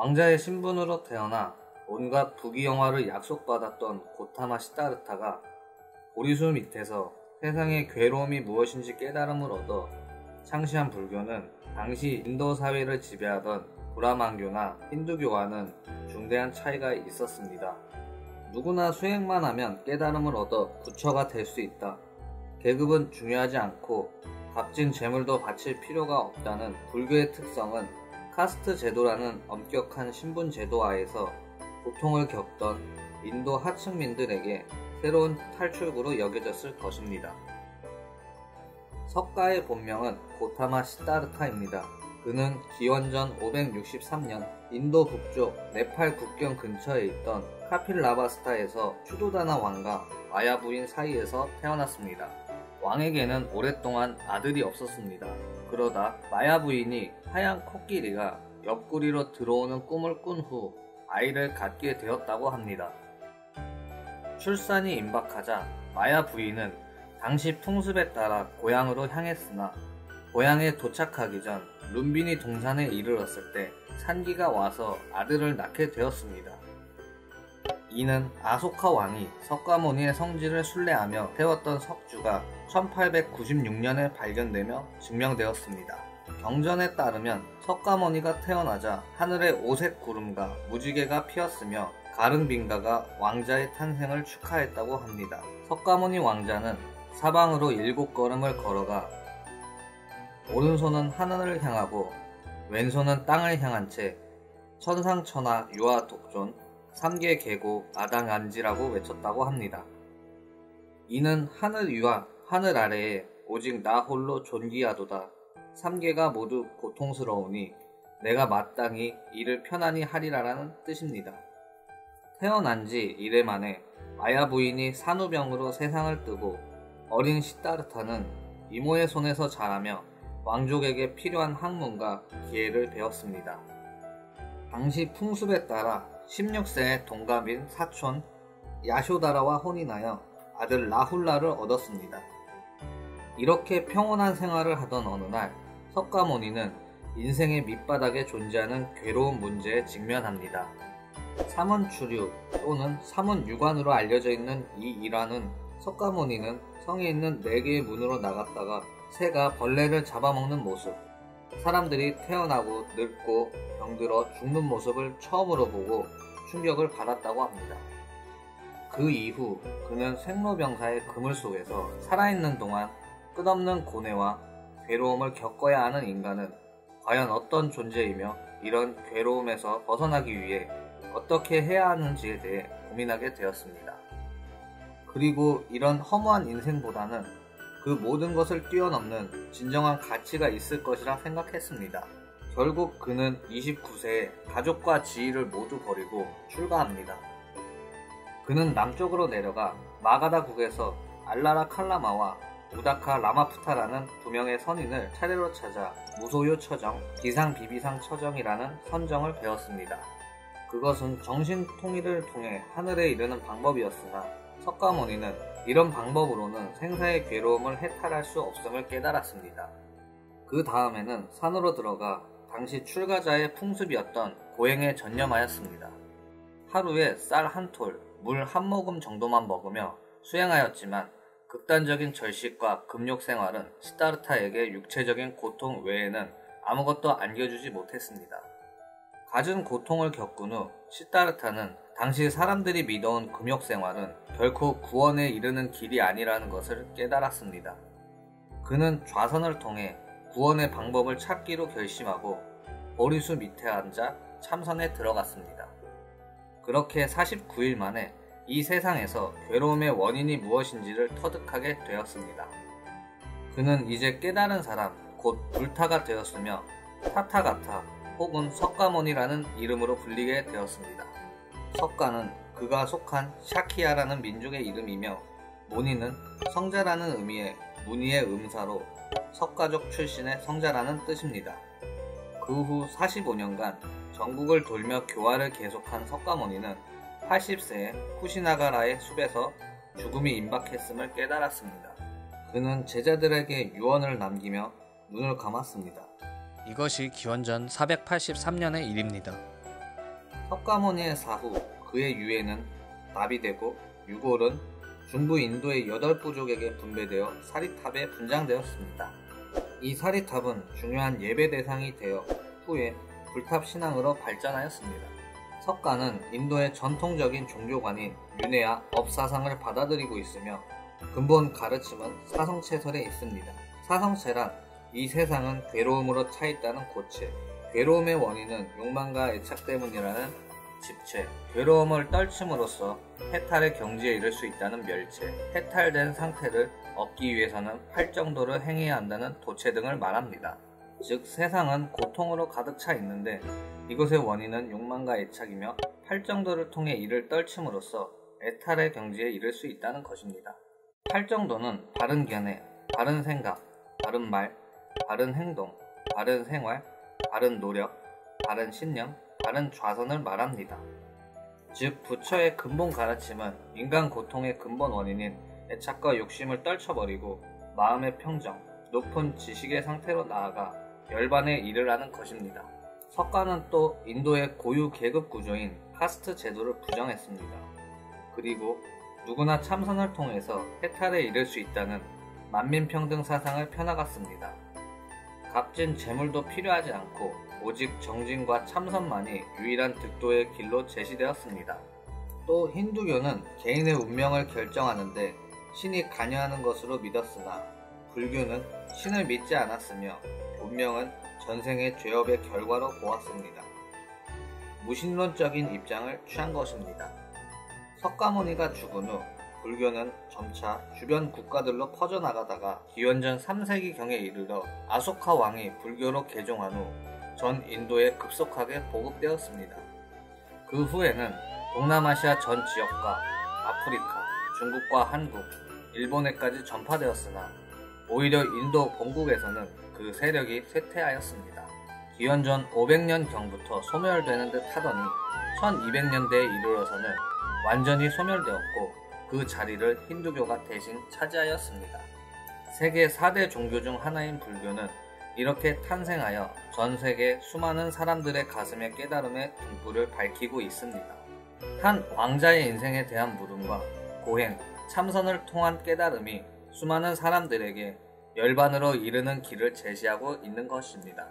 왕자의 신분으로 태어나 온갖 부귀영화를 약속받았던 고타마 시다르타가 보리수 밑에서 세상의 괴로움이 무엇인지 깨달음을 얻어 창시한 불교는 당시 인도 사회를 지배하던 브라만교나 힌두교와는 중대한 차이가 있었습니다. 누구나 수행만 하면 깨달음을 얻어 부처가 될 수 있다. 계급은 중요하지 않고 값진 재물도 바칠 필요가 없다는 불교의 특성은 카스트 제도라는 엄격한 신분 제도하에서 고통을 겪던 인도 하층민들에게 새로운 탈출구로 여겨졌을 것입니다. 석가의 본명은 고타마 시다르타입니다. 그는 기원전 563년 인도 북쪽 네팔 국경 근처에 있던 카필라바스타에서 추도다나 왕과 마야 부인 사이에서 태어났습니다. 왕에게는 오랫동안 아들이 없었습니다. 그러다 마야 부인이 하얀 코끼리가 옆구리로 들어오는 꿈을 꾼 후 아이를 갖게 되었다고 합니다. 출산이 임박하자 마야 부인은 당시 풍습에 따라 고향으로 향했으나 고향에 도착하기 전 룸비니 동산에 이르렀을 때 산기가 와서 아들을 낳게 되었습니다. 이는 아소카 왕이 석가모니의 성지를 순례하며 세웠던 석주가 1896년에 발견되며 증명되었습니다. 경전에 따르면 석가모니가 태어나자 하늘에 오색 구름과 무지개가 피었으며 가릉빙가가 왕자의 탄생을 축하했다고 합니다. 석가모니 왕자는 사방으로 7걸음을 걸어가 오른손은 하늘을 향하고 왼손은 땅을 향한 채 천상천하 유아 독존 3개 계고 아당안지라고 외쳤다고 합니다. 이는 하늘 위와 하늘 아래에 오직 나 홀로 존귀하도다. 3개가 모두 고통스러우니 내가 마땅히 이를 편안히 하리라라는 뜻입니다. 태어난 지 이래 만에 마야 부인이 산후병으로 세상을 뜨고 어린 시다르타는 이모의 손에서 자라며 왕족에게 필요한 학문과 기회를 배웠습니다. 당시 풍습에 따라 16세의 동갑인 사촌 야쇼다라와 혼인하여 아들 라훌라를 얻었습니다. 이렇게 평온한 생활을 하던 어느 날 석가모니는 인생의 밑바닥에 존재하는 괴로운 문제에 직면합니다. 삼원추류 또는 삼원유관으로 알려져 있는 이 일화는 석가모니는 성에 있는 4개의 문으로 나갔다가 새가 벌레를 잡아먹는 모습, 사람들이 태어나고 늙고 병들어 죽는 모습을 처음으로 보고 충격을 받았다고 합니다. 그 이후 그는 생로병사의 그물 속에서 살아있는 동안 끝없는 고뇌와 괴로움을 겪어야 하는 인간은 과연 어떤 존재이며 이런 괴로움에서 벗어나기 위해 어떻게 해야 하는지에 대해 고민하게 되었습니다. 그리고 이런 허무한 인생보다는 그 모든 것을 뛰어넘는 진정한 가치가 있을 것이라 생각했습니다. 결국 그는 29세에 가족과 지위를 모두 버리고 출가합니다. 그는 남쪽으로 내려가 마가다국에서 알라라 칼라마와 우다카 라마푸타라는 2명의 선인을 차례로 찾아 무소요 처정, 비상 비비상 처정이라는 선정을 배웠습니다. 그것은 정신 통일을 통해 하늘에 이르는 방법이었으나 석가모니는 이런 방법으로는 생사의 괴로움을 해탈할 수 없음을 깨달았습니다. 그 다음에는 산으로 들어가 당시 출가자의 풍습이었던 고행에 전념하였습니다. 하루에 쌀 한 톨, 물 한 모금 정도만 먹으며 수행하였지만 극단적인 절식과 금욕 생활은 시다르타에게 육체적인 고통 외에는 아무것도 안겨주지 못했습니다. 갖은 고통을 겪은 후 시다르타는 당시 사람들이 믿어온 금욕 생활은 결코 구원에 이르는 길이 아니라는 것을 깨달았습니다. 그는 좌선을 통해 구원의 방법을 찾기로 결심하고 보리수 밑에 앉아 참선에 들어갔습니다. 그렇게 49일 만에 이 세상에서 괴로움의 원인이 무엇인지를 터득하게 되었습니다. 그는 이제 깨달은 사람, 곧 불타가 되었으며 타타가타 혹은 석가모니라는 이름으로 불리게 되었습니다. 석가는 그가 속한 샤키야라는 민족의 이름이며 모니는 성자라는 의미의 무니의 음사로 석가족 출신의 성자라는 뜻입니다. 그 후 45년간 전국을 돌며 교화를 계속한 석가모니는 80세에 쿠시나가라의 숲에서 죽음이 임박했음을 깨달았습니다. 그는 제자들에게 유언을 남기며 눈을 감았습니다. 이것이 기원전 483년의 일입니다. 석가모니의 사후 그의 유해는 납이되고 유골은 중부 인도의 8부족에게 분배되어 사리탑에 분장되었습니다. 이 사리탑은 중요한 예배 대상이 되어 후에 불탑 신앙으로 발전하였습니다. 석가는 인도의 전통적인 종교관인 윤회와 업사상을 받아들이고 있으며 근본 가르침은 사성체설에 있습니다. 사성체란 이 세상은 괴로움으로 차있다는 고체, 괴로움의 원인은 욕망과 애착 때문이라는 집체, 괴로움을 떨침으로써 해탈의 경지에 이를 수 있다는 멸체, 해탈된 상태를 얻기 위해서는 팔정도를 행해야 한다는 도체 등을 말합니다. 즉 세상은 고통으로 가득 차 있는데 이것의 원인은 욕망과 애착이며 팔정도를 통해 이를 떨침으로써 애탈의 경지에 이를 수 있다는 것입니다. 팔정도는 바른 견해, 바른 생각, 바른 말, 바른 행동, 바른 생활, 바른 노력, 바른 신념, 바른 좌선을 말합니다. 즉 부처의 근본 가르침은 인간 고통의 근본 원인인 애착과 욕심을 떨쳐버리고 마음의 평정, 높은 지식의 상태로 나아가 열반에 이르라는 것입니다. 석가는 또 인도의 고유 계급 구조인 카스트 제도를 부정했습니다. 그리고 누구나 참선을 통해서 해탈에 이를 수 있다는 만민평등 사상을 펴나갔습니다. 값진 재물도 필요하지 않고 오직 정진과 참선만이 유일한 득도의 길로 제시되었습니다. 또 힌두교는 개인의 운명을 결정하는데 신이 관여하는 것으로 믿었으나 불교는 신을 믿지 않았으며 운명은 전생의 죄업의 결과로 보았습니다. 무신론적인 입장을 취한 것입니다. 석가모니가 죽은 후 불교는 점차 주변 국가들로 퍼져나가다가 기원전 3세기경에 이르러 아소카 왕이 불교로 개종한 후 전 인도에 급속하게 보급되었습니다. 그 후에는 동남아시아 전 지역과 아프리카, 중국과 한국, 일본에까지 전파되었으나 오히려 인도 본국에서는 그 세력이 쇠퇴하였습니다. 기원전 500년경부터 소멸되는 듯 하더니 1200년대에 이르러서는 완전히 소멸되었고 그 자리를 힌두교가 대신 차지하였습니다. 세계 4대 종교 중 하나인 불교는 이렇게 탄생하여 전 세계 수많은 사람들의 가슴에 깨달음의 등불을 밝히고 있습니다. 한 왕자의 인생에 대한 물음과 고행, 참선을 통한 깨달음이 수많은 사람들에게 열반으로 이르는 길을 제시하고 있는 것입니다.